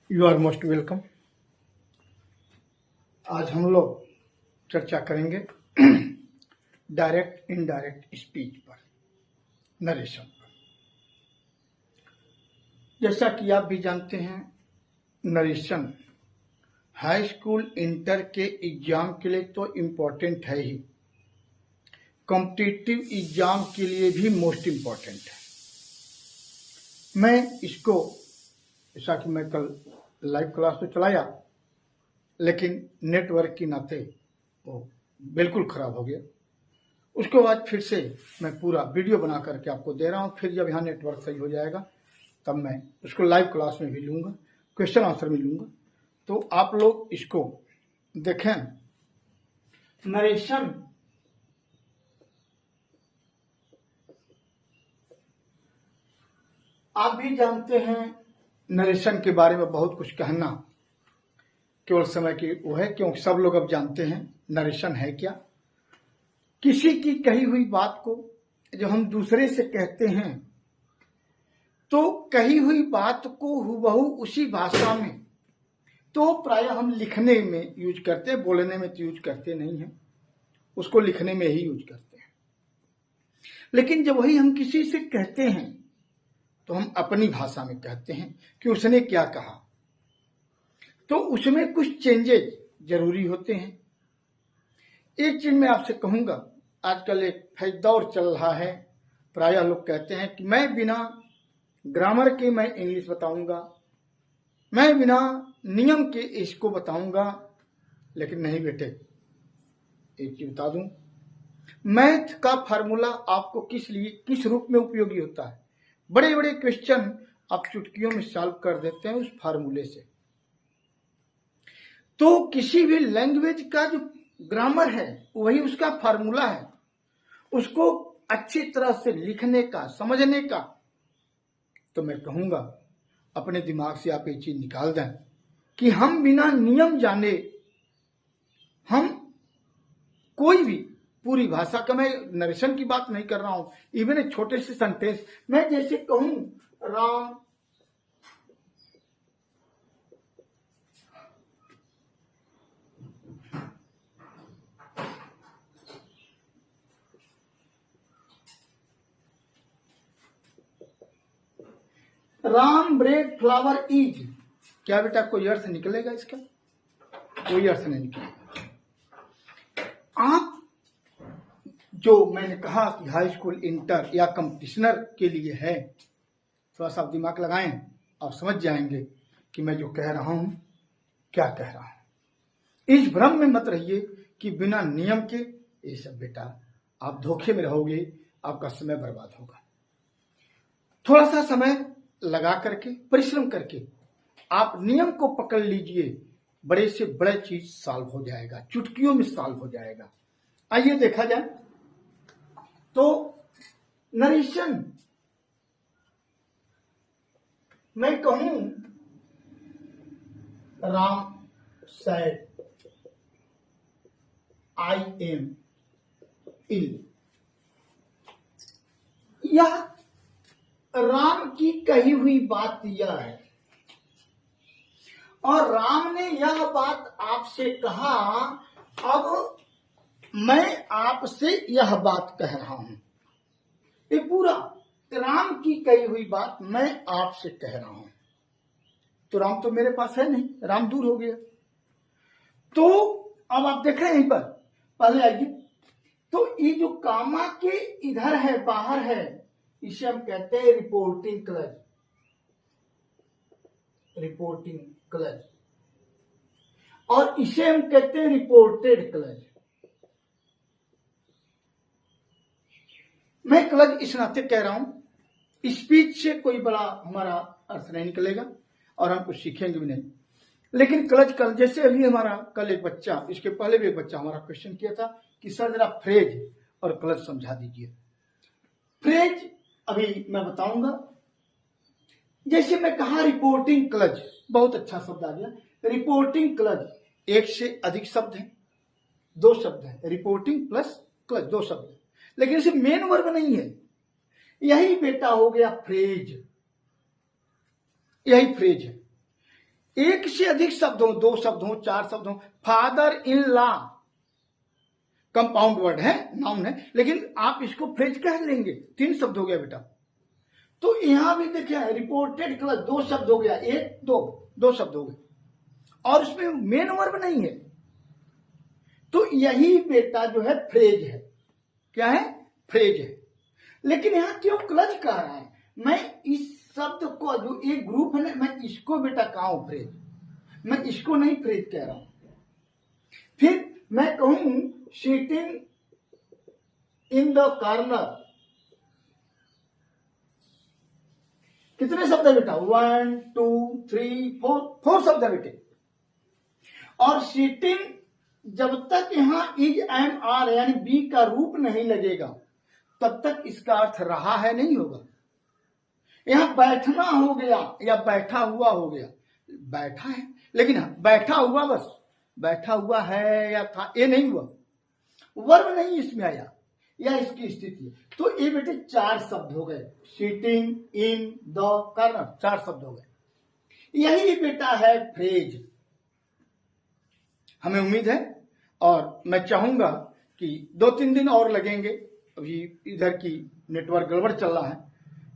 You are most welcome. आज हम लोग चर्चा करेंगे डायरेक्ट इनडायरेक्ट स्पीच पर, नरेशन पर। जैसा कि आप भी जानते हैं, नरेशन हाई स्कूल इंटर के एग्जाम के लिए तो इम्पोर्टेंट है ही, कॉम्पिटिटिव एग्जाम के लिए भी मोस्ट इम्पोर्टेंट है। मैं इसको, जैसा कि मैं कल लाइव क्लास तो चलाया, लेकिन नेटवर्क की नाते वो बिल्कुल ख़राब हो गया। उसके बाद फिर से मैं पूरा वीडियो बना करके आपको दे रहा हूँ। फिर जब यहाँ नेटवर्क सही हो जाएगा तब मैं उसको लाइव क्लास में भी लूँगा, क्वेश्चन आंसर भी लूँगा, तो आप लोग इसको देखें। नरेशन आप भी जानते हैं, नरेशन के बारे में बहुत कुछ कहना केवल समय की वो है, क्योंकि सब लोग अब जानते हैं नरेशन है क्या। किसी की कही हुई बात को जब हम दूसरे से कहते हैं तो कही हुई बात को हुबहू उसी भाषा में तो प्रायः हम लिखने में यूज करते हैं, बोलने में तो यूज करते नहीं हैं, उसको लिखने में ही यूज करते हैं। लेकिन जब वही हम किसी से कहते हैं तो हम अपनी भाषा में कहते हैं कि उसने क्या कहा, तो उसमें कुछ चेंजेस जरूरी होते हैं। एक चीज मैं आपसे कहूंगा, आजकल एक फैज दौर चल रहा है, प्रायः लोग कहते हैं कि मैं बिना ग्रामर के मैं इंग्लिश बताऊंगा, मैं बिना नियम के इसको बताऊंगा। लेकिन नहीं बेटे, एक चीज बता दूं, मैथ का फार्मूला आपको किस रूप में उपयोगी होता है। बड़े बड़े क्वेश्चन आप चुटकियों में सॉल्व कर देते हैं उस फार्मूले से। तो किसी भी लैंग्वेज का जो ग्रामर है वही उसका फार्मूला है, उसको अच्छी तरह से लिखने का, समझने का। तो मैं कहूंगा अपने दिमाग से आप ये चीज निकाल दें कि हम बिना नियम जाने हम कोई भी पूरी भाषा का, मैं नरेशन की बात नहीं कर रहा हूं, इवन एक छोटे से सेंटेंस मैं जैसे कहूं राम ब्रेड फ्लावर इज, क्या बेटा कोई अर्थ निकलेगा इसका? कोई अर्थ नहीं निकलेगा। आप जो मैंने कहा कि हाई स्कूल इंटर या कंपटीशनर के लिए है, थोड़ा सा दिमाग लगाएं, आप समझ जाएंगे कि मैं जो कह रहा हूं क्या कह रहा हूं। इस भ्रम में मत रहिए कि बिना नियम के ये सब, बेटा आप धोखे में रहोगे, आपका समय बर्बाद होगा। थोड़ा सा समय लगा करके, परिश्रम करके आप नियम को पकड़ लीजिए, बड़े से बड़े चीज सॉल्व हो जाएगा, चुटकियों में सॉल्व हो जाएगा। आइए देखा जाए तो नरेशन, मैं कहूं Ram said I am ill, यह राम की कही हुई बात यह है और राम ने यह बात आपसे कहा, अब मैं आपसे यह बात कह रहा हूं। ये पूरा राम की कही हुई बात मैं आपसे कह रहा हूं। तो राम तो मेरे पास है नहीं, राम दूर हो गया। तो अब आप देख रहे हैं, यहीं पर पहले आइए, तो ये जो कामा के इधर है, बाहर है, इसे हम कहते हैं रिपोर्टिंग क्लज, रिपोर्टिंग क्लज, और इसे हम कहते हैं रिपोर्टेड क्लज। मैं क्लज इस नाते कह रहा हूं, स्पीच से कोई बड़ा हमारा अर्थ नहीं निकलेगा और हम कुछ सीखेंगे भी नहीं। लेकिन क्लज कल, जैसे अभी हमारा कल एक बच्चा, इसके पहले भी एक बच्चा हमारा क्वेश्चन किया था कि सर जरा फ्रेज और क्लज समझा दीजिए। फ्रेज अभी मैं बताऊंगा। जैसे मैं कहा रिपोर्टिंग क्लज, बहुत अच्छा शब्द आ गया, रिपोर्टिंग क्लज। एक से अधिक शब्द हैं, दो शब्द हैं, रिपोर्टिंग प्लस क्लज, दो शब्द, लेकिन इसे मेन वर्ब नहीं है। यही बेटा हो गया फ्रेज, यही फ्रेज है। एक से अधिक शब्द हो, 2 शब्द हो, 4 शब्द हो, father in law compound word है, नाउन है, लेकिन आप इसको फ्रेज कह लेंगे, 3 शब्द हो गया बेटा। तो यहां भी देखिए रिपोर्टेड क्लच 2 शब्द हो गया, 1 2 शब्द हो गए, और उसमें मेन वर्ब नहीं है। तो यही बेटा जो है फ्रेज है। क्या है? फ्रेज है। लेकिन यहां क्यों क्लच कह रहा है? मैं इस शब्द को जो एक ग्रुप है ना, मैं इसको बेटा कहा हूं फ्रेज, मैं इसको नहीं फ्रेज कह रहा हूं। फिर मैं कहूं सिटिंग इन द कॉर्नर, कितने शब्द है बेटा? 1 2 3 4 शब्द है बेटे। और सिटिंग जब तक यहां इज एम आर यानी बी का रूप नहीं लगेगा तब तक इसका अर्थ रहा है नहीं होगा। यहां बैठना हो गया या बैठा हुआ हो गया, बैठा है लेकिन बैठा हुआ, बस बैठा हुआ है या था, ये नहीं हुआ, वर्ब नहीं इसमें आया या इसकी स्थिति। तो ये बेटे 4 शब्द हो गए, सिटिंग इन द कॉर्नर, 4 शब्द हो गए। यही बेटा है फ्रेज। हमें उम्मीद है और मैं चाहूंगा कि 2-3 दिन और लगेंगे, अभी इधर की नेटवर्क गड़बड़ चल रहा है।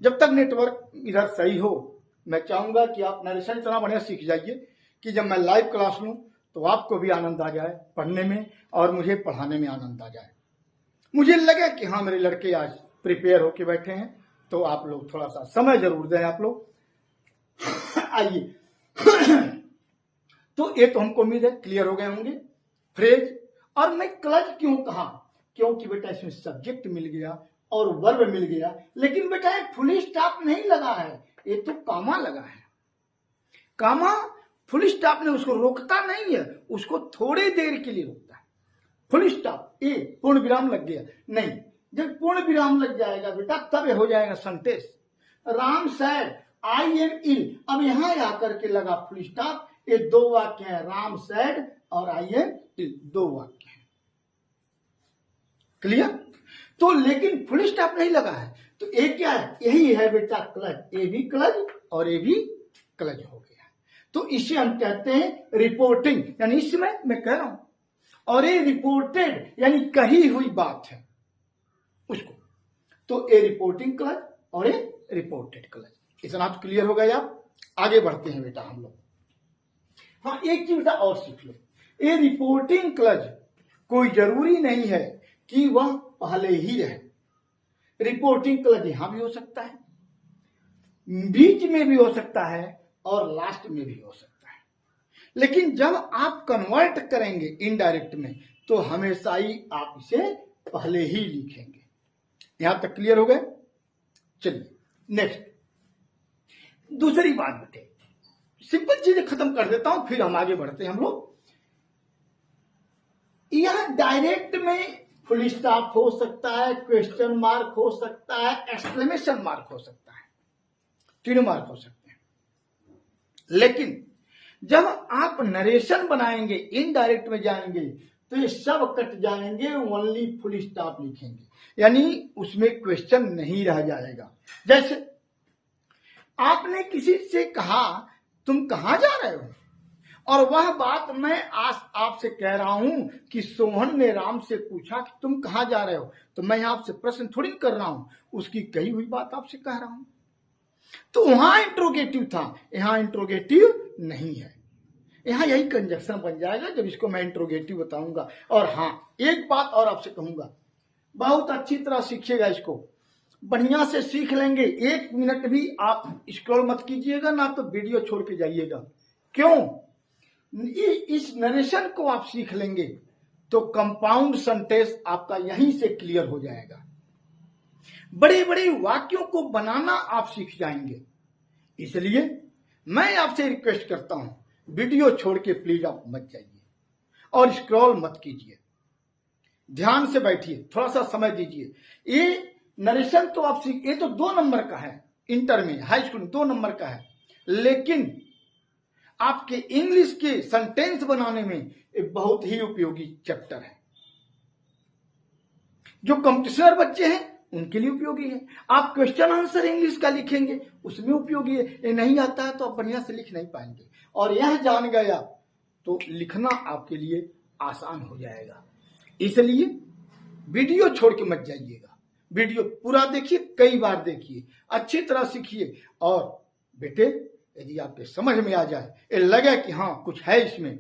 जब तक नेटवर्क इधर सही हो, मैं चाहूंगा कि आप नरेशन इतना बढ़िया सीख जाइए कि जब मैं लाइव क्लास लूं तो आपको भी आनंद आ जाए पढ़ने में और मुझे पढ़ाने में आनंद आ जाए। मुझे लगे कि हाँ मेरे लड़के आज प्रिपेयर होके बैठे हैं, तो आप लोग थोड़ा सा समय जरूर दें आप लोग। आइए, तो ये तो हमको उम्मीद है क्लियर हो गए होंगे फ्रेज। और मैं क्लच क्यों कहा? क्योंकि बेटा इसमें सब्जेक्ट मिल गया और वर्ब मिल गया, लेकिन बेटा एक फुल स्टॉप नहीं लगा है, ये तो कामा लगा है। कामा फुल स्टॉप ने उसको रोकता नहीं है, उसको थोड़ी देर के लिए रोकता है। फुल स्टॉप, ए पूर्ण विराम लग गया नहीं, जब पूर्ण विराम लग जाएगा बेटा तब हो जाएगा sentence. Ram said I am ill, अब यहां आकर के लगा फुल स्टॉप। ये 2 वाक्य है, राम सैड और आई एम इल, 2 वाक्य है। क्लियर? तो लेकिन फुल स्टॉप नहीं लगा है, तो ये क्या है? यही है बेटा क्लच, ए भी क्लच और ए भी क्लच हो गया। तो इसे हम कहते हैं रिपोर्टिंग, यानी इसमें मैं कह रहा हूं, और ये रिपोर्टेड यानी कही हुई बात है उसको। तो ए रिपोर्टिंग क्लच और ए रिपोर्टेड क्लच, इतना तो क्लियर हो गया। आप आगे बढ़ते हैं बेटा हम लोग। हाँ, एक चीज बेटा और सीख लो, ए रिपोर्टिंग क्लच कोई जरूरी नहीं है कि वह पहले ही रहे। रिपोर्टिंग क्लच यहां भी हो सकता है, बीच में भी हो सकता है और लास्ट में भी हो सकता है। लेकिन जब आप कन्वर्ट करेंगे इनडायरेक्ट में तो हमेशा ही आप इसे पहले ही लिखेंगे। यहां तक क्लियर हो गए? चलिए नेक्स्ट, दूसरी बात बेटे, सिंपल चीजें खत्म कर देता हूं फिर हम आगे बढ़ते हैं हम लोग। यहां डायरेक्ट में फुल स्टॉप हो सकता है, क्वेश्चन मार्क हो सकता है, एक्सक्लेमेशन मार्क हो सकता है, 3 मार्क हो सकते हैं। लेकिन जब आप नरेशन बनाएंगे, इनडायरेक्ट में जाएंगे तो ये सब कट जाएंगे, ओनली फुल स्टॉप लिखेंगे, यानी उसमें क्वेश्चन नहीं रह जाएगा। जैसे आपने किसी से कहा तुम कहां जा रहे हो, और वह बात मैं आज आपसे कह रहा हूं कि सोहन ने राम से पूछा कि तुम कहां जा रहे हो, तो मैं आपसे प्रश्न थोड़ी कर रहा हूं, उसकी कही हुई बात आपसे कह रहा हूं। तो वहां इंट्रोगेटिव था, यहां इंट्रोगेटिव नहीं है। यहां यही कंजक्शन बन जाएगा जब इसको मैं इंट्रोगेटिव बताऊंगा। और हाँ, एक बात और आपसे कहूंगा, बहुत अच्छी तरह सीखिएगा इसको, बढ़िया से सीख लेंगे। 1 मिनट भी आप स्क्रॉल मत कीजिएगा ना, तो वीडियो छोड़ के जाइएगा। क्यों? इस नरेशन को आप सीख लेंगे तो कंपाउंड सेंटेंस आपका यहीं से क्लियर हो जाएगा। बड़े बड़े वाक्यों को बनाना आप सीख जाएंगे। इसलिए मैं आपसे रिक्वेस्ट करता हूं, वीडियो छोड़ के प्लीज आप मत जाइए और स्क्रॉल मत कीजिए, ध्यान से बैठिए, थोड़ा सा समय दीजिए। ये नरेशन तो आप सीख, ये तो 2 नंबर का है, इंटर में, हाई स्कूल में 2 नंबर का है, लेकिन आपके इंग्लिश के सेंटेंस बनाने में एक बहुत ही उपयोगी चैप्टर है। जो कंपटीशनर बच्चे हैं उनके लिए उपयोगी है। आप क्वेश्चन आंसर इंग्लिश का लिखेंगे, उसमें उपयोगी है। ये नहीं आता है तो आप बढ़िया से लिख नहीं पाएंगे, और यह जान गया तो लिखना आपके लिए आसान हो जाएगा। इसलिए वीडियो छोड़ के मत जाइएगा, वीडियो पूरा देखिए, कई बार देखिए, अच्छी तरह सीखिए। और बेटे यदि आपके समझ में आ जाए, ये लगे कि हाँ कुछ है इसमें,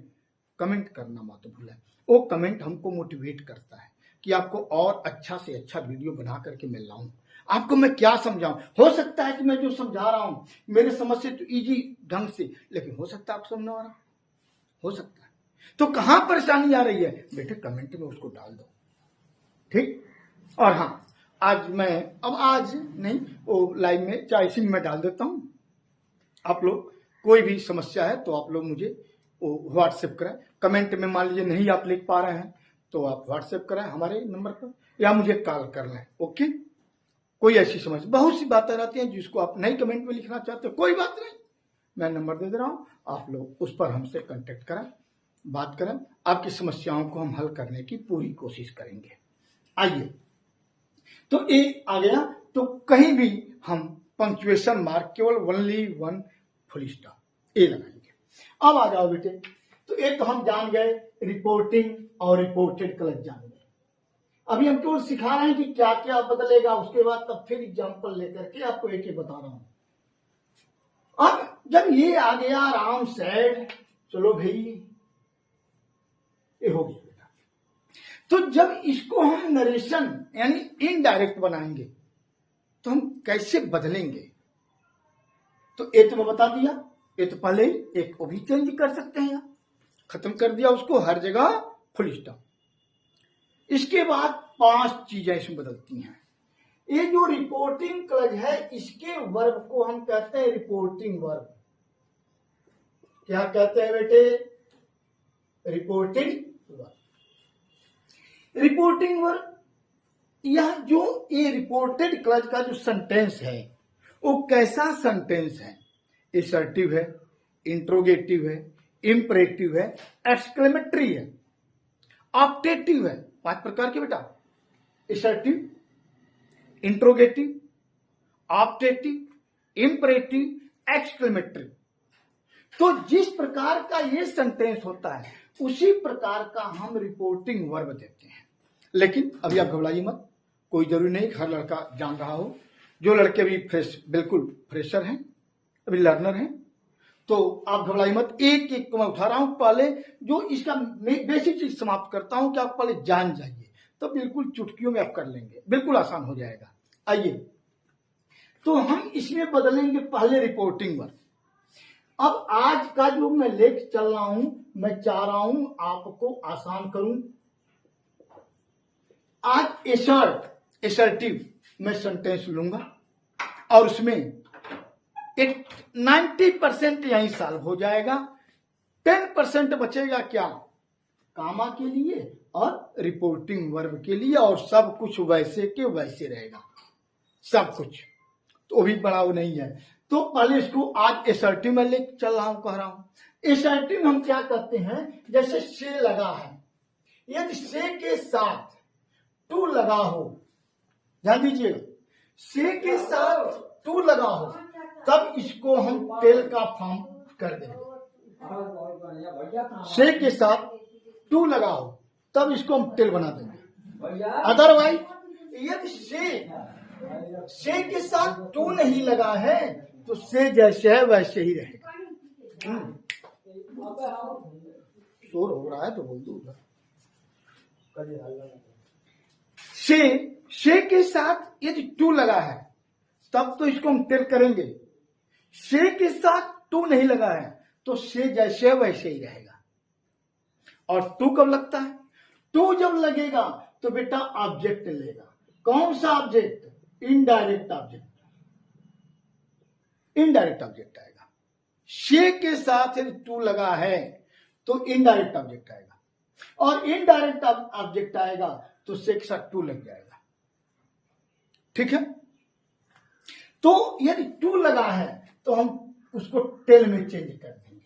कमेंट करना मत भूलें। वो कमेंट हमको मोटिवेट करता है कि आपको और अच्छा से अच्छा वीडियो बना करके मैं लाऊं। आपको मैं क्या समझाऊं? हो सकता है कि मैं जो समझा रहा हूं मेरे समझ से तो इजी ढंग से, लेकिन हो सकता है आपको समझ में आ रहा हो सकता है। तो कहां परेशानी आ रही है बेटे, कमेंट में उसको डाल दो, ठीक। और हाँ, आज नहीं, वो लाइव में चॉइसिंग में डाल देता हूं। आप लोग कोई भी समस्या है तो आप लोग मुझे व्हाट्सएप करें। कमेंट में मान लीजिए नहीं आप लिख पा रहे हैं तो आप व्हाट्सएप करें हमारे नंबर पर, या मुझे कॉल कर लें। ओके, कोई ऐसी समस्या, बहुत सी बातें रहती हैं जिसको आप नहीं कमेंट में लिखना चाहते, कोई बात नहीं, मैं नंबर दे रहा हूं, आप लोग उस पर हमसे कांटेक्ट करें, बात करें, आपकी समस्याओं को हम हल करने की पूरी कोशिश करेंगे। आइए, तो ए आ गया, तो कहीं भी हम पंक्चुएशन मार्क केवल ओनली वन फुल स्टॉप ए लगाएंगे। अब आ जाओ बेटे, तो एक तो हम जान गए रिपोर्टिंग और रिपोर्टेड क्लच जान गए। अभी हम केवल सिखा रहे हैं कि क्या क्या बदलेगा, उसके बाद तब फिर एग्जांपल लेकर के आपको एक एक बता रहा हूं। अब जब ये आ गया राम सेड, चलो भाई ये हो गया बेटा। तो जब इसको हम नरेशन यानी इनडायरेक्ट बनाएंगे तो हम कैसे बदलेंगे, तो ये तो मैं बता दिया। ये तो पहले ही एक वो भी चेंज कर सकते हैं, खत्म कर दिया उसको, हर जगह फुल स्टॉप। इसके बाद 5 चीजें इसमें बदलती हैं। ये जो रिपोर्टिंग क्लच है, इसके वर्ब को हम कहते हैं रिपोर्टिंग वर्ब। क्या कहते हैं बेटे? Reporting verb. रिपोर्टिंग वर्ब, यह जो ये रिपोर्टेड क्लच का जो सेंटेंस है वो कैसा सेंटेंस है? असर्टिव है, इंट्रोगेटिव है, इंपरेटिव है, एक्सक्लेमेटरी है, ऑप्टेटिव है। 5 प्रकार के बेटा, assertive, interrogative, optative, imperative, exclamatory. तो जिस प्रकार का ये सेंटेंस होता है उसी प्रकार का हम रिपोर्टिंग वर्ब देते हैं। लेकिन अभी आप घबराइए मत, कोई जरूरी नहीं हर लड़का जान रहा हो। जो लड़के अभी बिल्कुल फ्रेशर हैं, अभी लर्नर हैं, तो आप घबराइए मत। एक एक को मैं उठा रहा हूं, पहले जो इसका बेसिक चीज समाप्त करता हूं कि आप पहले जान जाइए, तो बिल्कुल चुटकियों में आप कर लेंगे, बिल्कुल आसान हो जाएगा। आइए, तो हम इसमें बदलेंगे पहले रिपोर्टिंग वर्ब। अब आज का जो मैं लेख चल रहा हूं, मैं चाह रहा हूं आपको आसान करूं। आज असर्टिव मैं सेंटेंस लूंगा और उसमें एक 90% यही सॉल्व हो जाएगा। 10% बचेगा क्या? कामा के लिए और रिपोर्टिंग वर्ब के लिए, और सब कुछ वैसे के वैसे रहेगा, सब कुछ, तो भी बड़ा वो नहीं है। तो पहले इसको आज असर्टिव में ले चल रहा हूं, कह रहा हूं। असर्टिव हम क्या कहते हैं, जैसे से लगा है, यदि से के साथ टू लगा हो, ध्यान दीजिएगा, से के साथ टू लगा हो, तब इसको हम टेल का फॉर्म कर देंगे। से के साथ टू लगा हो तब इसको हम टेल बना देंगे। अदरवाइज यदि से के साथ टू नहीं लगा है तो से जैसे है वैसे ही रहेगा। शोर हो रहा है तो बोल दो। से के साथ यदि टू लगा है तब तो इसको हम टेल करेंगे। से के साथ टू नहीं लगा है तो से जैसे है वैसे ही रहेगा। और टू कब लगता है? टू जब लगेगा तो बेटा ऑब्जेक्ट लेगा। कौन सा object? Indirect object. Indirect object आएगा। से के साथ यदि टू लगा है तो इनडायरेक्ट ऑब्जेक्ट आएगा, और इनडायरेक्ट ऑब्जेक्ट आएगा तो से के साथ टू लग जाएगा। ठीक है, तो यदि टू लगा है तो हम उसको टेल में चेंज कर देंगे।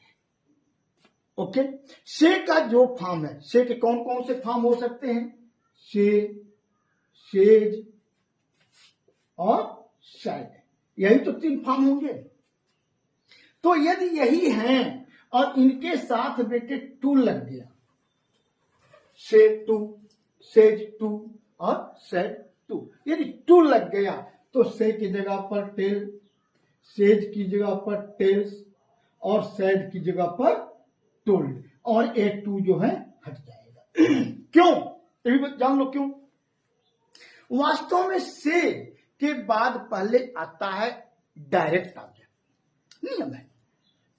ओके, से का जो फॉर्म है, से के कौन कौन से फॉर्म हो सकते हैं? से, सेज, और सैड, यही तो 3 फॉर्म होंगे। तो यदि यही हैं और इनके साथ बेटे टू लग गया, से टू, सेज टू और सेड टू, यदि टू लग गया तो से की जगह पर टेल, सेज की जगह पर टेल्स और सैड की जगह पर टोल्ड, और ए टू जो है हट जाएगा। क्यों, ये भी जान लो क्यों। वास्तव में से के बाद पहले आता है डायरेक्ट ऑब्जेक्ट, नियम है,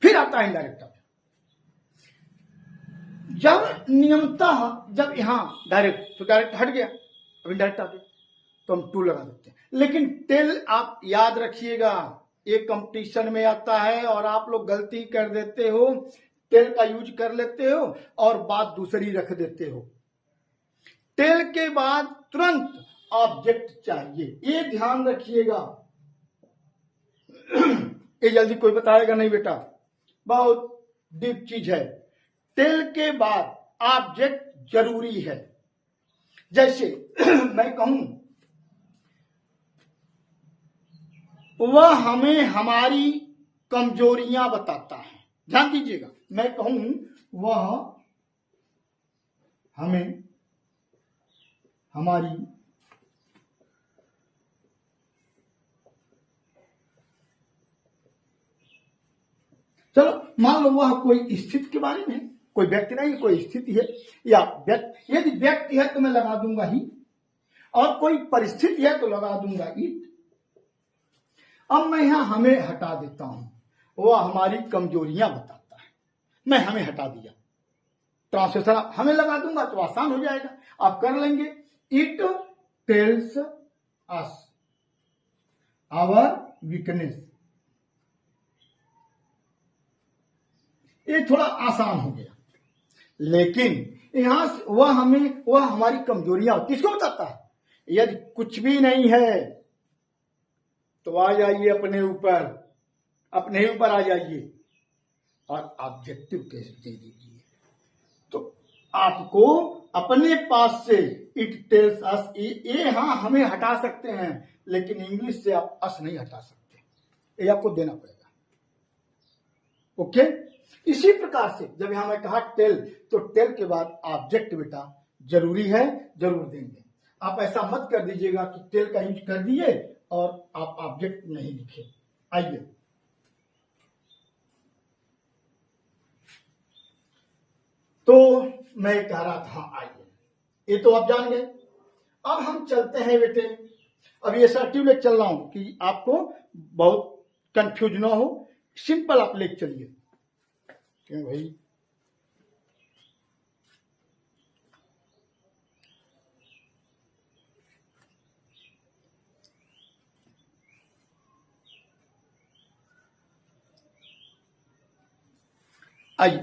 फिर आता है इनडायरेक्ट ऑब्जेक्ट। जब नियमतः जब यहां डायरेक्ट, तो डायरेक्ट हट गया, अब इनडायरेक्ट ऑब्जेक्ट, तो हम टू लगा देते हैं। लेकिन टेल आप याद रखिएगा, एक कंपटीशन में आता है और आप लोग गलती कर देते हो, टेल का यूज कर लेते हो और बात दूसरी रख देते हो। टेल के बाद तुरंत ऑब्जेक्ट चाहिए, ये ध्यान रखिएगा। ये जल्दी कोई बताएगा नहीं बेटा, बहुत डीप चीज है। टेल के बाद ऑब्जेक्ट जरूरी है। जैसे मैं कहूं वह हमें हमारी कमजोरियां बताता है, ध्यान दीजिएगा। मैं कहूं वह हमें हमारी चलो मान लो वह कोई स्थिति के बारे में, कोई व्यक्ति नहीं, कोई स्थिति है, या व्यक्ति, यदि व्यक्ति है तो मैं लगा दूंगा ही, और कोई परिस्थिति है तो लगा दूंगा इट। अब मैं यहां हमें हटा देता हूं, वह हमारी कमजोरियां बताता है, मैं हमें हटा दिया, ट्रांसलेशन हमें लगा दूंगा तो आसान हो जाएगा, आप कर लेंगे। It tells us our weakness, ये थोड़ा आसान हो गया। लेकिन यहां वह हमें, वह हमारी कमजोरियां किसको बताता है। यदि कुछ भी नहीं है तो आ जाइए अपने ऊपर, अपने ही ऊपर आ जाइए और ऑब्जेक्टिव केस दे दीजिए। तो आपको अपने पास से इट टेल्स अस, ये हाँ हमें हटा सकते हैं, लेकिन इंग्लिश से आप अस नहीं हटा सकते, ये आपको देना पड़ेगा। ओके, इसी प्रकार से जब यहां मैं कहा टेल, तो टेल के बाद ऑब्जेक्ट बेटा जरूरी है, जरूर देंगे। आप ऐसा मत कर दीजिएगा कि टेल का यूज कर दिए और आप ऑब्जेक्ट नहीं लिखे। आइए, तो मैं कह रहा था, आइए, ये तो आप जान गए। अब हम चलते हैं बेटे, अब ये सर्टिव लेके चल रहा हूं कि आपको बहुत कंफ्यूज ना हो, सिंपल आप लेके चलिए। क्यों भाई, आइए।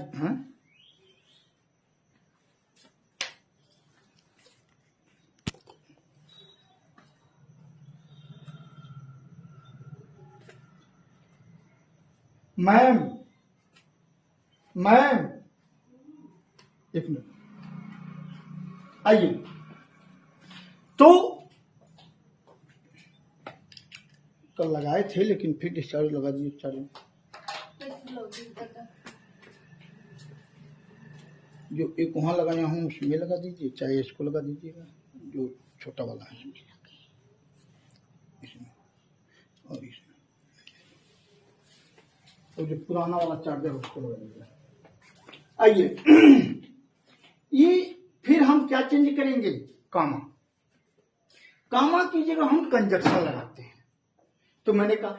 मैम, मैम, एक मिनट, आइए। तो कल लगाए थे लेकिन फिर डिस्चार्ज लगा दिए चालू। जो एक वहां लगाया हूँ उसमें लगा दीजिए, चाहे इसको लगा दीजिएगा, जो छोटा वाला है इसमें, और इसमें, तो जो पुराना वाला चार्जर उसको लगा दीजिएगा। आइए, ये फिर हम क्या चेंज करेंगे, कामा, कामा की जगह हम कंजक्शन लगाते हैं। तो मैंने कहा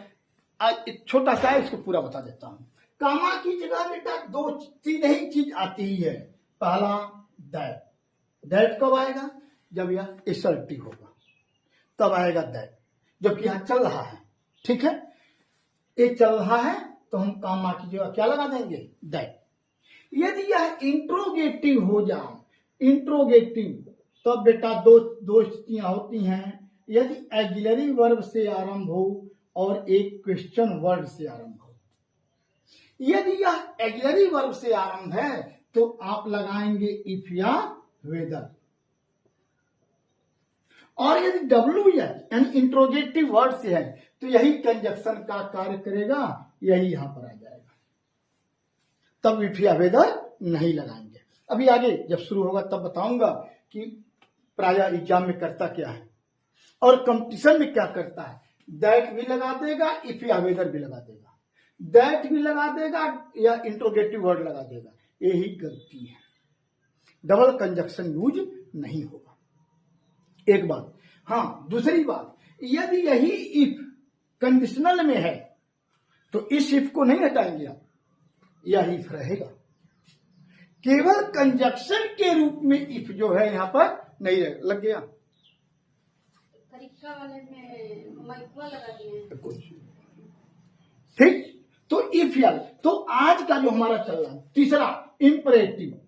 आज एक छोटा सा है, इसको पूरा बता देता हूं। कामा की जगह बेटा 2-3 ही चीज आती ही है। पहला दैट, दैट कब आएगा, जब यह असर्टिव होगा तब आएगा दैट, जबकि यहां चल रहा है, ठीक है, ये चल रहा है तो हम कामा की जगह क्या लगा देंगे, दैट। यदि यह इंट्रोगेटिव हो जाए, इंट्रोगेटिव, तब बेटा दो स्थितियां होती हैं। यदि ऑक्सिलरी वर्ब से आरंभ हो और एक क्वेश्चन वर्ड से आरंभ हो। यदि यह ऑक्सिलरी वर्ब से आरंभ है तो आप लगाएंगे इफ या वेदर, और यदि डब्ल्यू यानी इंट्रोगेटिव वर्ड से है तो यही कंजक्शन का कार्य करेगा, यही यहां पर आ जाएगा, तब इफ या वेदर नहीं लगाएंगे। अभी आगे जब शुरू होगा तब बताऊंगा कि प्रायः एग्जाम में करता क्या है और कंपटीशन में क्या करता है। दैट भी लगा देगा, इफ या वेदर भी लगा देगा, दैट भी लगा देगा या इंट्रोगेटिव वर्ड लगा देगा, यही गलती है। डबल कंजक्शन यूज नहीं होगा, एक बात। हाँ, दूसरी बात, यदि यही इफ कंडीशनल में है तो इस इफ को नहीं हटाएंगे आप, यह इफ रहेगा। केवल कंजक्शन के रूप में इफ जो है यहां पर नहीं रहेगा। लग गया? परीक्षा वाले में माइक्रो लगा दिए कुछ ठीक। तो इफ या, तो आज का जो हमारा चल रहा है तीसरा इंपरेटिव,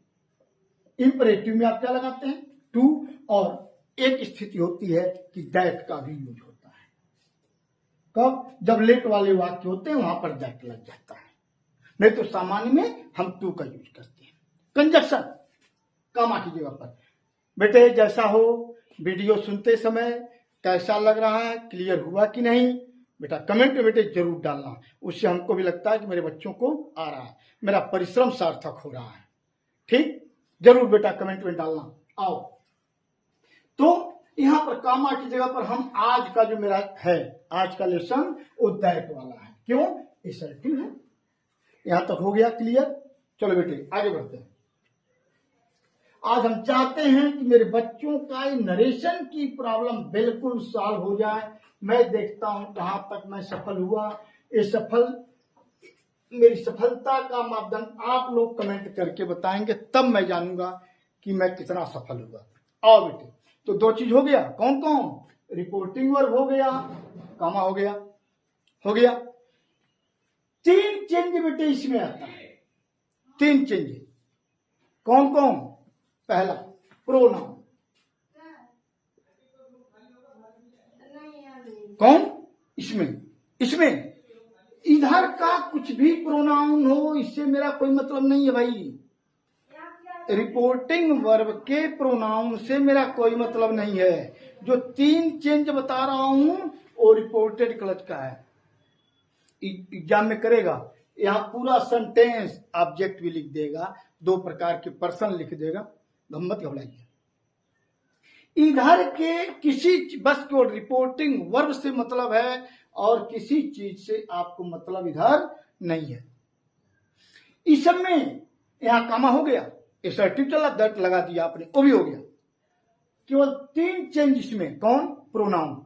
इंपरेटिव में आप क्या लगाते हैं? टू, और एक स्थिति होती है कि दैट का भी यूज होता है। कब? जब लेट वाले वाक्य होते हैं वहां पर दैट लग जाता है, नहीं तो सामान्य में हम टू का यूज करते हैं। कंजक्शन कामा की जगह पर। बेटे जैसा हो, वीडियो सुनते समय कैसा लग रहा है, क्लियर हुआ कि नहीं, बेटा कमेंट में बेटे जरूर डालना, उससे हमको भी लगता है कि मेरे बच्चों को आ रहा है, मेरा परिश्रम सार्थक हो रहा है। ठीक, जरूर बेटा कमेंट में डालना। आओ, तो यहां पर कामा की जगह पर हम आज का जो मेरा है, आज का लेसन वो दैट वाला है। क्यों? असर्टिव है। यहां तक हो गया क्लियर? चलो बेटे आगे बढ़ते हैं। आज हम चाहते हैं कि मेरे बच्चों का नरेशन की प्रॉब्लम बिल्कुल सॉल्व हो जाए। मैं देखता हूं कहां तक मैं सफल हुआ। ये मेरी सफलता का मापदंड आप लोग कमेंट करके बताएंगे, तब मैं जानूंगा कि मैं कितना सफल हुआ। आओ बेटे, तो दो चीज हो गया, कौन कौन? रिपोर्टिंग वर्ब हो गया, कामा हो गया, हो गया। तीन चेंज बेटे इसमें आता है, तीन चेंज। कौन कौन? पहला प्रोनाउन, कौन? इसमें इधर का कुछ भी प्रोनाउन हो, इससे मेरा कोई मतलब नहीं है भाई। रिपोर्टिंग वर्ब के प्रोनाउन से मेरा कोई मतलब नहीं है। जो तीन चेंज बता रहा हूं वो रिपोर्टेड क्लच का है। एग्जाम में करेगा, यहां पूरा सेंटेंस ऑब्जेक्ट भी लिख देगा, दो प्रकार के पर्सन लिख देगा, गम्मत घबराइए। इधर के किसी बस को रिपोर्टिंग वर्ब से मतलब है और किसी चीज से आपको मतलब इधर नहीं है। इस सब में यहां कामा हो गया, असर्टिव चला, दैट लगा दिया आपने, वो भी हो गया। केवल तीन चेंज इसमें, कौन? प्रोनाउन।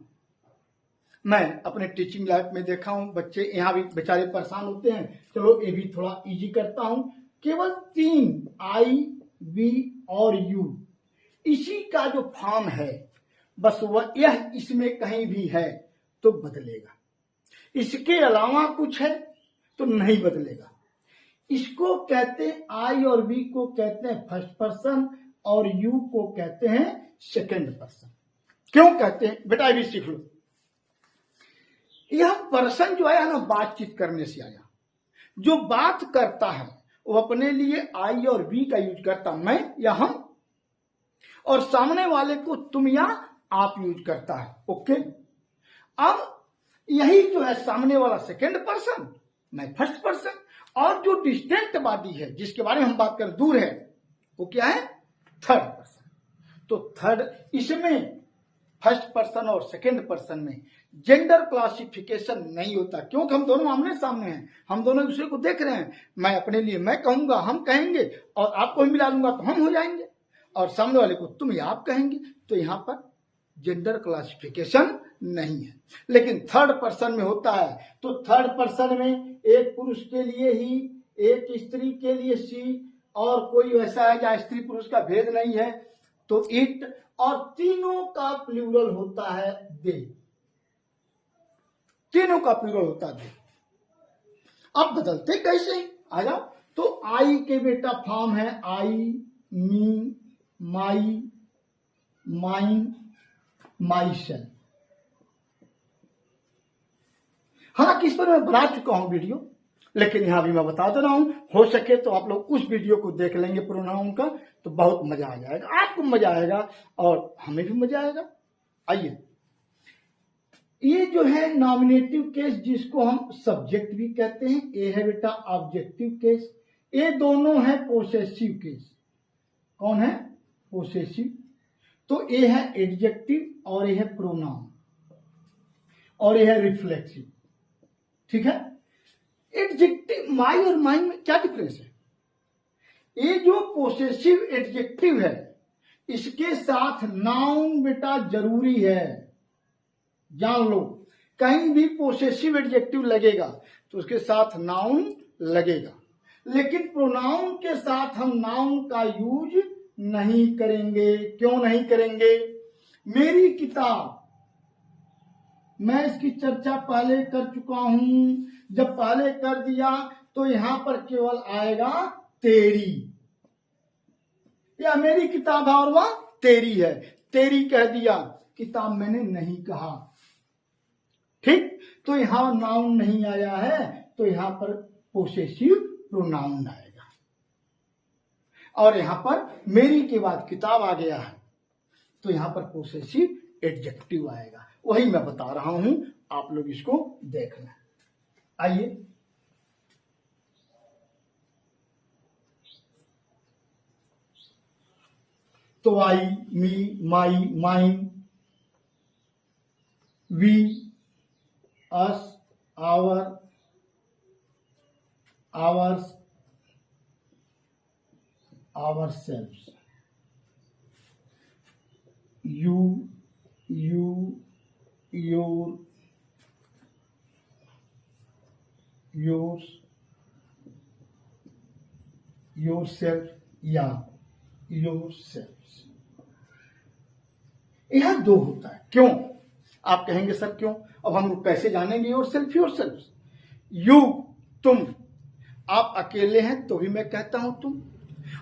मैं अपने टीचिंग लाइफ में देखा हूं, बच्चे यहां भी बेचारे परेशान होते हैं, चलो ये भी थोड़ा इजी करता हूं। केवल तीन, आई, वी और यू, इसी का जो फॉर्म है बस वह यह इसमें कहीं भी है तो बदलेगा। इसके अलावा कुछ है तो नहीं बदलेगा। इसको कहते हैं, आई और वी को कहते हैं फर्स्ट पर्सन और यू को कहते हैं सेकंड पर्सन। क्यों कहते हैं बेटा, ये भी सीख लो। यह पर्सन जो आया ना, बातचीत करने से आया। जो बात करता है वो अपने लिए आई और वी का यूज करता, मैं या हम, और सामने वाले को तुम या आप यूज करता है। ओके, अब यही जो है सामने वाला सेकंड पर्सन, मैं फर्स्ट पर्सन, और जो डिस्टेंट बॉडी है जिसके बारे में हम बात कर दूर है, वो क्या है? Third person. तो थर्ड, इसमें फर्स्ट पर्सन और सेकंड पर्सन में जेंडर क्लासिफिकेशन नहीं होता, क्योंकि हम दोनों आमने सामने हैं, हम दोनों दूसरे को देख रहे हैं। मैं अपने लिए मैं कहूंगा, हम कहेंगे, और आपको भी मिला लूंगा तो हम हो जाएंगे, और सामने वाले को तुम या आप कहेंगे। तो यहां पर जेंडर क्लासिफिकेशन नहीं है। लेकिन थर्ड पर्सन में होता है। तो थर्ड पर्सन में एक पुरुष के लिए ही, एक स्त्री के लिए सी, और कोई वैसा है जहां स्त्री पुरुष का भेद नहीं है तो इट, और तीनों का प्लूरल होता है दे, तीनों का प्लूरल होता है दे। अब बदलते कैसे? आ जाओ। तो आई के बेटा फॉर्म है आई, मी, माई, माइन, माईसेल्फ। हालांकि इस पर मैं बना चुका हूं वीडियो, लेकिन यहां भी मैं बता दे रहा हूं। हो सके तो आप लोग उस वीडियो को देख लेंगे प्रोनाउन का, तो बहुत मजा आ जाएगा, आपको मजा आएगा और हमें भी मजा आएगा। आइए, ये जो है नॉमिनेटिव केस जिसको हम सब्जेक्ट भी कहते हैं, ये है बेटा ऑब्जेक्टिव केस, ये दोनों है पोसेसिव केस। कौन है? पोसेसिव। तो ये है एडजेक्टिव और ये है प्रोनाउन और ये है रिफ्लेक्सिव। ठीक है। एडजेक्टिव माई और माइन में क्या डिफरेंस है? ये जो पोसेसिव एडजेक्टिव है इसके साथ नाउन बेटा जरूरी है, जान लो। कहीं भी पोसेसिव एडजेक्टिव लगेगा तो उसके साथ नाउन लगेगा, लेकिन प्रोनाउन के साथ हम नाउन का यूज नहीं करेंगे। क्यों नहीं करेंगे? मेरी किताब, मैं इसकी चर्चा पहले कर चुका हूं। जब पहले कर दिया तो यहां पर केवल आएगा तेरी, या मेरी किताब है और वह तेरी है। तेरी कह दिया, किताब मैंने नहीं कहा। ठीक, तो यहां नाउन नहीं आया है, तो यहां पर पोसेसिव प्रोनाउन आएगा। और यहां पर मेरी के बाद किताब आ गया है तो यहां पर पोसेसिव एडजेक्टिव आएगा। वही मैं बता रहा हूं, आप लोग इसको देखना। आइए, तो I, me, my, mine, we, us, our, ours, ourselves, you, your, yours, yourself या yourselves। यह दो होता है। क्यों? आप कहेंगे सर क्यों? अब हम लोग कैसे जानेंगे योरसेल्फ योरसेल्फ? यू, तुम, आप अकेले हैं तो भी मैं कहता हूं तुम,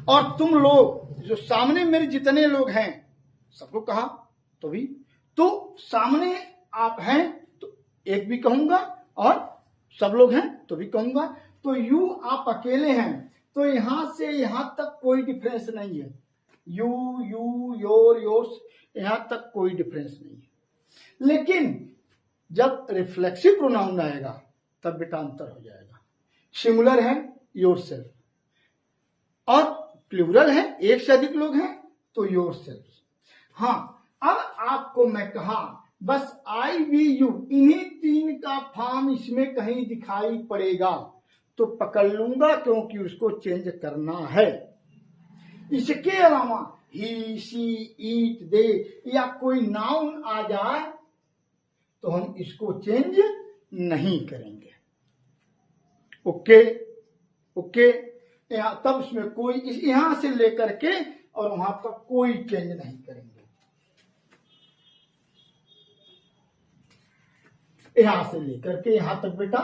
और तुम लोग जो सामने मेरे जितने लोग हैं सबको कहा तो भी, तो सामने आप हैं तो एक भी कहूंगा और सब लोग हैं तो भी कहूंगा। तो यू, आप अकेले हैं तो यहां से यहां तक कोई डिफरेंस नहीं है। यू, योर, योर्स, यहां तक कोई डिफरेंस नहीं है। लेकिन जब रिफ्लेक्सिव प्रोनाउन आएगा तब बेटा अंतर हो जाएगा। सिंगुलर है योरसेल्फ और प्लूरल है, एक से अधिक लोग हैं तो योरसेल्फ। हाँ, अब आपको मैं कहा बस आई, वी, यू, इन्हीं तीन का फॉर्म इसमें कहीं दिखाई पड़ेगा तो पकड़ लूंगा, क्योंकि उसको चेंज करना है। इसके अलावा ही, शी, ईट, दे या कोई नाउन आ जाए तो हम इसको चेंज नहीं करेंगे। Okay, okay. यहां तब उसमें कोई, यहां से लेकर के और वहां तक कोई चेंज नहीं करेंगे। यहां से लेकर के यहां तक बेटा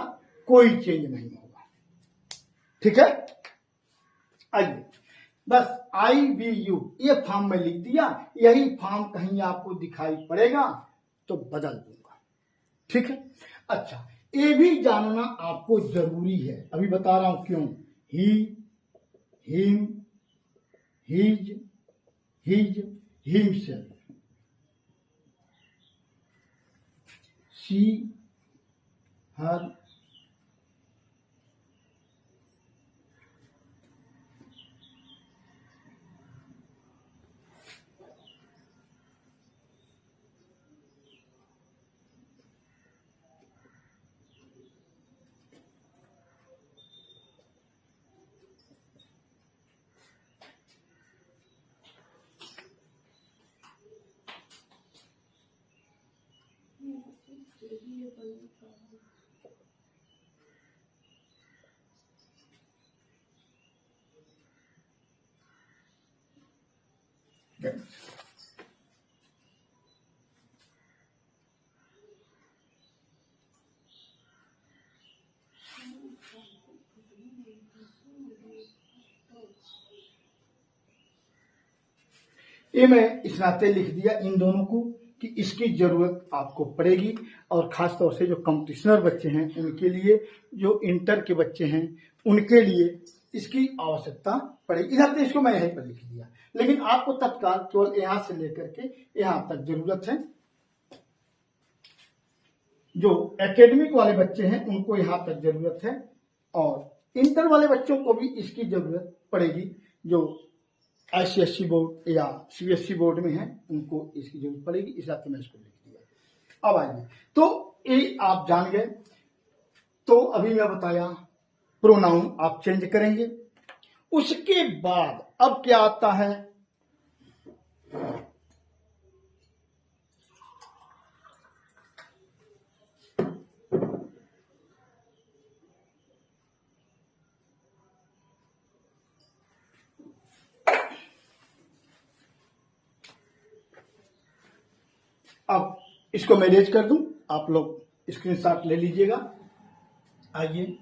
कोई चेंज नहीं होगा। ठीक है। आइए, बस आई, वी, यू ये फॉर्म में लिख दिया, यही फॉर्म कहीं आपको दिखाई पड़ेगा तो बदल दूंगा। ठीक है। अच्छा, ये भी जानना आपको जरूरी है, अभी बता रहा हूं क्यों। ही, हिम, हिज, हिमसेल्फ, शी, हर, ये मैं इस नाते लिख दिया इन दोनों को कि इसकी जरूरत आपको पड़ेगी, और खास तौर से जो कंपटीशनर बच्चे हैं उनके लिए, जो इंटर के बच्चे हैं उनके लिए इसकी आवश्यकता पड़ेगी। इधर तो इसको मैं यहीं पर लिख दिया, लेकिन आपको तत्काल केवल यहां से लेकर के यहां तक जरूरत है जो एकेडमिक वाले बच्चे हैं उनको यहाँ तक जरूरत है, और इंटर वाले बच्चों को भी इसकी जरूरत पड़ेगी। जो ICSE बोर्ड या CBSE बोर्ड में है उनको इसकी जरूरत पड़ेगी, इस हिसाब से मैं इसको लिख दिया। अब आइए, तो ये आप जान गए। तो अभी मैं बताया प्रोनाउन आप चेंज करेंगे। उसके बाद अब क्या आता है, अब इसको मैं रेज कर दूं, आप लोग स्क्रीनशॉट ले लीजिएगा। आइए,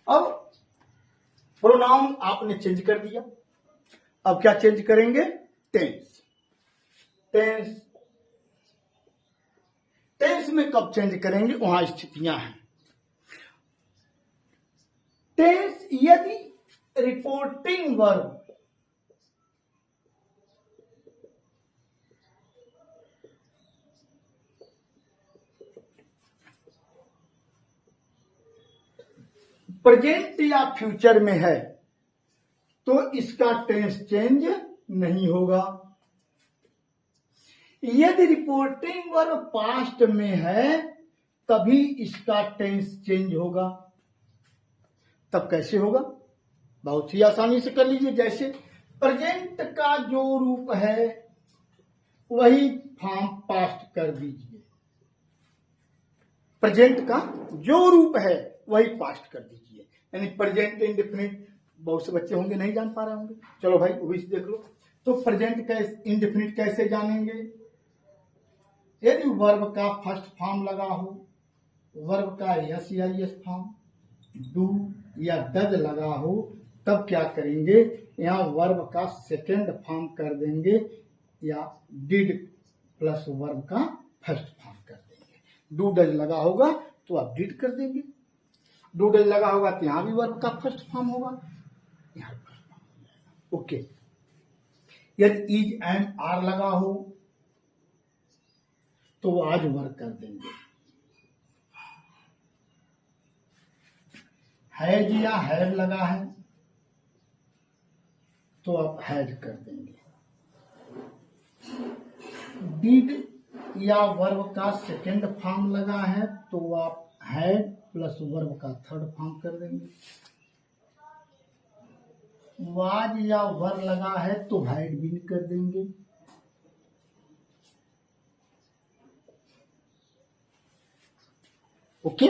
अब प्रोनाउन आपने चेंज कर दिया। अब क्या चेंज करेंगे, टेंस। टेंस टेंस में कब चेंज करेंगे, वहां स्थितियां हैं। टेंस यदि रिपोर्टिंग वर्ब प्रेजेंट या फ्यूचर में है तो इसका टेंस चेंज नहीं होगा। यदि रिपोर्टिंग वर्ब पास्ट में है तभी इसका टेंस चेंज होगा। तब कैसे होगा, बहुत ही आसानी से कर लीजिए। जैसे प्रेजेंट का जो रूप है वही फॉर्म पास्ट कर दीजिए। प्रेजेंट का जो रूप है वही पास्ट कर दीजिए, यानी प्रेजेंट इंडेफिनिट। बहुत से बच्चे होंगे नहीं जान पा रहे होंगे, चलो भाई वो भी देख लो। तो प्रेजेंट का इंडेफिनिट कैसे जानेंगे, यदि वर्ब का फर्स्ट फॉर्म लगा हो, वर्ब का SEIS फॉर्म, डू या डज लगा हो, तब क्या करेंगे, यहाँ वर्ब का सेकेंड फॉर्म कर देंगे या डिड प्लस वर्ब का फर्स्ट फॉर्म कर देंगे। डू डज लगा होगा तो आप डिड कर देंगे, डू डज लगा होगा तो यहां भी वर्ब का फर्स्ट फॉर्म होगा, यहां फर्स्ट फॉर्म हो जाएगा। ओके, यदि इज एंड आर लगा हो तो आज वर्क कर देंगे। हैज या हैव लगा है तो आप हैड कर देंगे। डिड या वर्ब का सेकेंड फॉर्म लगा है तो आप हैड प्लस वर्ब का थर्ड फॉर्म कर देंगे। वाज या वर लगा है तो हैड बीन कर देंगे। ओके,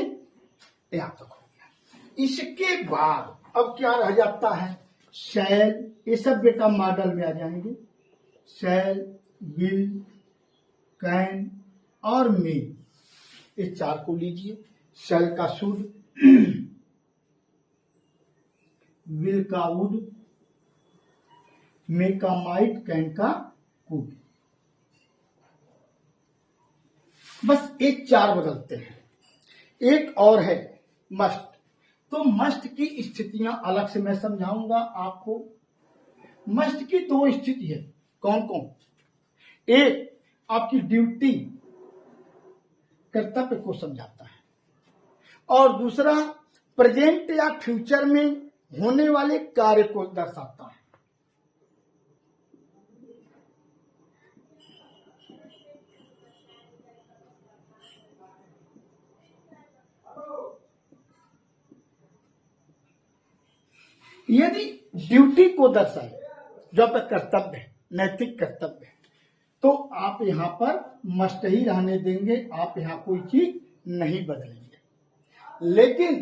यहां तक हो गया। इसके बाद अब क्या रह जाता है, शैल, ये सब बेटा मॉडल में आ जाएंगे। शैल, विल, कैन और मे, ये चार को लीजिए। शैल का शुड, विल का वुड, मे का माइट, कैन का कुड। बस एक चार बदलते हैं। एक और है मस्ट। तो मस्ट की स्थितियां अलग से मैं समझाऊंगा आपको। मस्ट की दो स्थिति है, कौन कौन, एक आपकी ड्यूटी कर्तव्य को समझाता है, और दूसरा प्रेजेंट या फ्यूचर में होने वाले कार्य को दर्शाता है। यदि ड्यूटी को दर्शाए, जो आपका कर्तव्य है, नैतिक कर्तव्य है, तो आप यहां पर मस्ट ही रहने देंगे, आप यहां कोई चीज नहीं बदलेंगे। लेकिन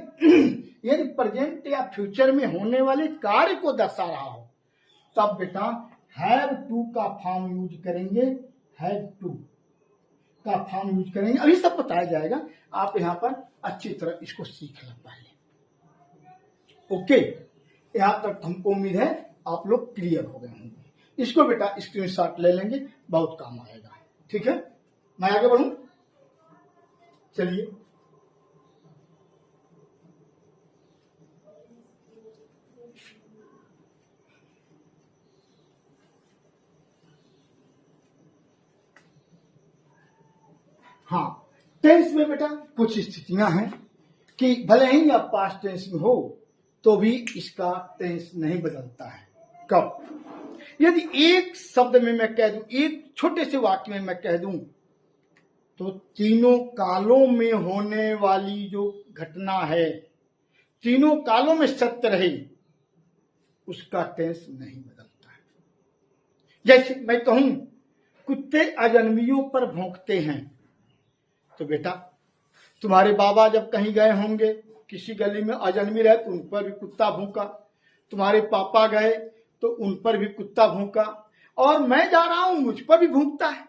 यदि प्रेजेंट या फ्यूचर में होने वाले कार्य को दर्शा रहा हो तब बेटा हैव टू का फॉर्म यूज करेंगे, हैव टू का फॉर्म यूज करेंगे। अभी सब बताया जाएगा, आप यहां पर अच्छी तरह इसको सीख लें पहले। ओके, यहां तक हमको उम्मीद है आप लोग क्लियर हो गए होंगे। इसको बेटा स्क्रीनशॉट ले लेंगे, बहुत काम आएगा। ठीक है, मैं आगे बढ़ूं, चलिए। हाँ, टेंस में बेटा कुछ स्थितियां हैं कि भले ही आप पास्ट टेंस में हो तो भी इसका टेंस नहीं बदलता है। कब? यदि एक शब्द में मैं कह दूं, एक छोटे से वाक्य में मैं कह दूं, तो तीनों कालों में होने वाली जो घटना है, तीनों कालों में सत्य रहे, उसका टेंस नहीं बदलता है। जैसे मैं कहूं कुत्ते अजनबियों पर भौंकते हैं, तो बेटा तुम्हारे बाबा जब कहीं गए होंगे, किसी गली में अजनबी रहे तो उन पर भी कुत्ता भौंका, तुम्हारे पापा गए तो उन पर भी कुत्ता भौंका, और मैं जा रहा हूं मुझ पर भी भौंकता है,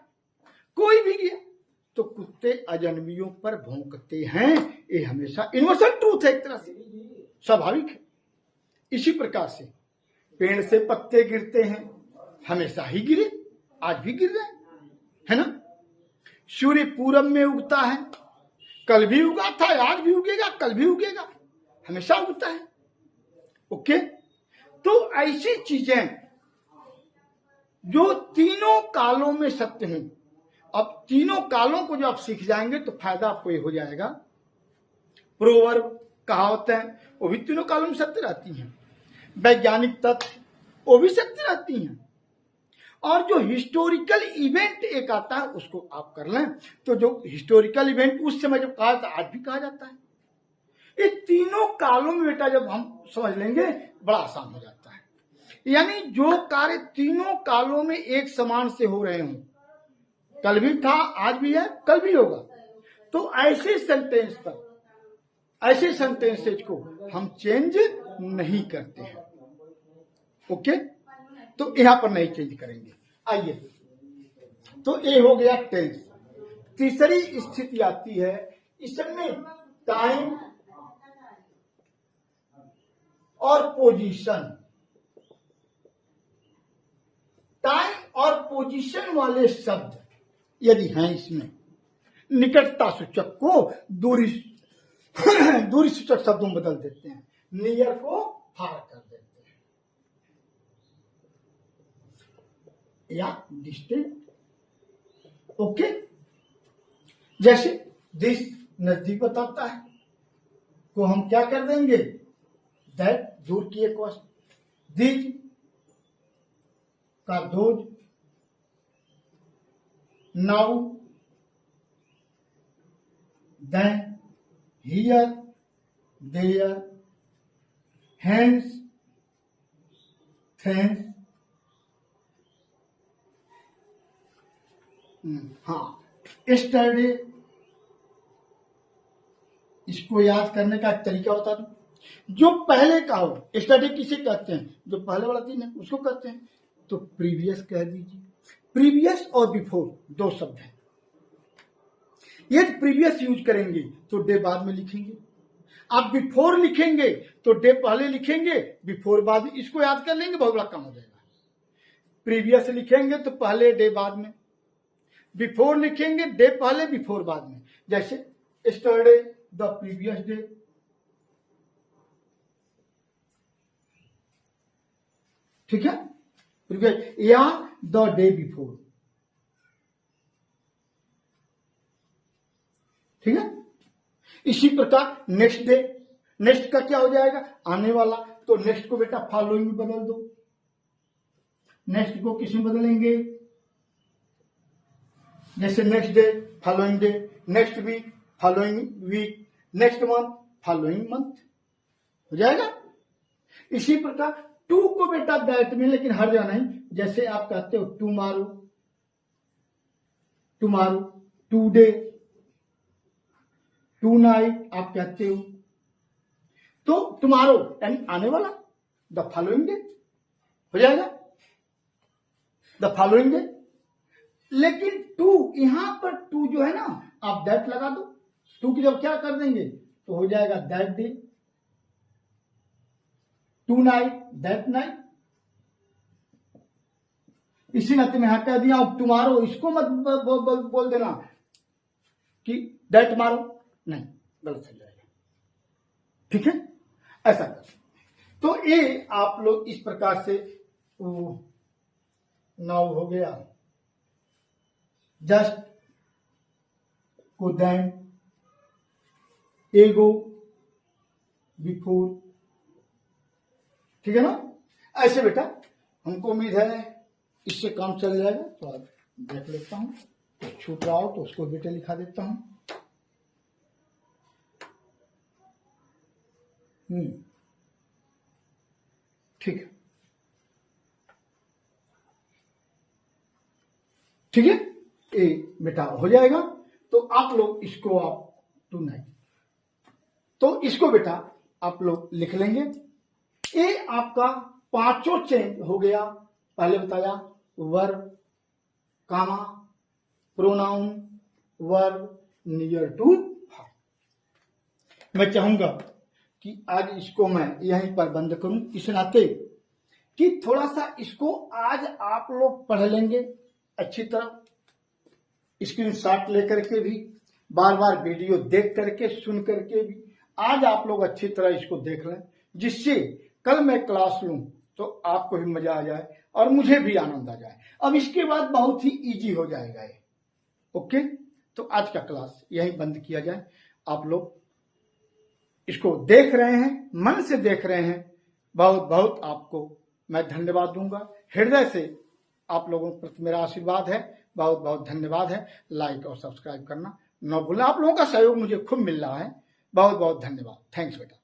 कोई भी गया तो कुत्ते अजनबियों पर भौंकते हैं। ये हमेशा यूनिवर्सल ट्रूथ है, एक तरह से स्वाभाविक है। इसी प्रकार से पेड़ से पत्ते गिरते हैं, हमेशा ही गिरे, आज भी गिर रहे है ना। सूर्य पूरब में उगता है, कल भी उगा था, आज भी उगेगा, कल भी उगेगा, हमेशा उगता है। ओके, तो ऐसी चीजें जो तीनों कालों में सत्य हैं, अब तीनों कालों को जब आप सीख जाएंगे तो फायदा आपको ये हो जाएगा। प्रोवर्ब, कहावतें, वो भी तीनों कालों में सत्य रहती हैं। वैज्ञानिक तथ्य, वो भी सत्य रहती हैं। और जो हिस्टोरिकल इवेंट एक आता है, उसको आप कर लें तो जो हिस्टोरिकल इवेंट उस समय जब कहा था, आज भी कहा जाता है। ये तीनों कालों में बेटा जब हम समझ लेंगे, बड़ा आसान हो जाता है। यानी जो कार्य तीनों कालों में एक समान से हो रहे हों, कल भी था, आज भी है, कल भी होगा, तो ऐसे सेंटेंस पर, ऐसे सेंटेंसेज को हम चेंज नहीं करते हैं। ओके, तो यहां पर नहीं चेंज करेंगे। आइए, तो ये हो गया टेंस। तीसरी स्थिति आती है, इसमें टाइम और पोजीशन। टाइम और पोजीशन वाले शब्द यदि हैं, इसमें निकटता सूचक को दूरी दूरी सूचक शब्दों में बदल देते हैं, नियर को फार कर देते हैं, या डिस्टेंट। ओके, जैसे दिस नजदीक बताता है, को हम क्या कर देंगे, दैट दूर की एक वस्तु, दिस का those, now, then, here, there, hence, thence. हाँ, यस्टरडे, इसको याद करने का एक तरीका बता दूं। जो पहले का हो, यस्टरडे किसे कहते हैं, जो पहले वाला दिन है उसको कहते हैं, तो प्रीवियस कह दीजिए। प्रीवियस और बिफोर दो शब्द हैं। यदि प्रीवियस यूज करेंगे तो डे बाद में लिखेंगे, आप बिफोर लिखेंगे तो डे पहले लिखेंगे, बिफोर बाद में। इसको याद कर लेंगे, बहुत बड़ा काम हो जाएगा। प्रीवियस लिखेंगे तो पहले, डे बाद में। बिफोर लिखेंगे, डे पहले, बिफोर बाद में। जैसे यस्टरडे, द प्रीवियस डे। ठीक है, प्रीवियस, या द डे बिफोर। ठीक है, इसी प्रकार नेक्स्ट डे, नेक्स्ट का क्या हो जाएगा, आने वाला, तो नेक्स्ट को बेटा फॉलोइंग में बदल दो। नेक्स्ट को किस में बदलेंगे, जैसे next day, following day, next week, following week, next month, following month, हो जाएगा। इसी प्रकार टू को बेटा दैट में, लेकिन हर जगह नहीं। जैसे आप कहते हो tomorrow, tomorrow, today, tonight आप कहते हो, तो टुमारो यानी आने वाला, द फॉलोइंग डे हो जाएगा, द फॉलोइंग डे। लेकिन टू, यहां पर टू जो है ना, आप दैट लगा दो, टू की जब क्या कर देंगे तो हो जाएगा that day, tonight, that night. इसी नाते मैं यहां कह दिया, अब तुम्हारो इसको मत बोल देना कि दैट मारो, नहीं, गलत हो जाएगा। ठीक है, ऐसा कर। तो ये आप लोग इस प्रकार से नाउ हो गया, जस्ट को देन एगो बिफोर। ठीक है ना, ऐसे बेटा हमको उम्मीद है इससे काम चल जाएगा। तो आप देख लेता हूं, तो छूट रहा हो तो उसको बेटे लिखा देता हूं। ठीक है, ठीक है, ये बेटा हो जाएगा। तो आप लोग इसको आप टू नाइन, तो इसको बेटा आप लोग लिख लेंगे। ये आपका पांचों चेंज हो गया। पहले बताया verb, comma, pronoun, verb, near to. मैं चाहूंगा कि आज इसको मैं यहीं पर बंद करूं, इस नाते कि थोड़ा सा इसको आज आप लोग पढ़ लेंगे अच्छी तरह, स्क्रीनशॉट लेकर के भी, बार बार वीडियो देख करके, सुन करके भी आज आप लोग अच्छी तरह इसको देख लें, जिससे कल मैं क्लास लूं तो आपको भी मजा आ जाए और मुझे भी आनंद आ जाए। अब इसके बाद बहुत ही इजी हो जाएगा ये। ओके, तो आज का क्लास यहीं बंद किया जाए। आप लोग इसको देख रहे हैं, मन से देख रहे हैं, बहुत बहुत आपको मैं धन्यवाद दूंगा। हृदय से आप लोगों के प्रति मेरा आशीर्वाद है, बहुत बहुत धन्यवाद है। लाइक और सब्सक्राइब करना न भूलें। आप लोगों का सहयोग मुझे खूब मिल रहा है। बहुत बहुत धन्यवाद। थैंक्स बेटा।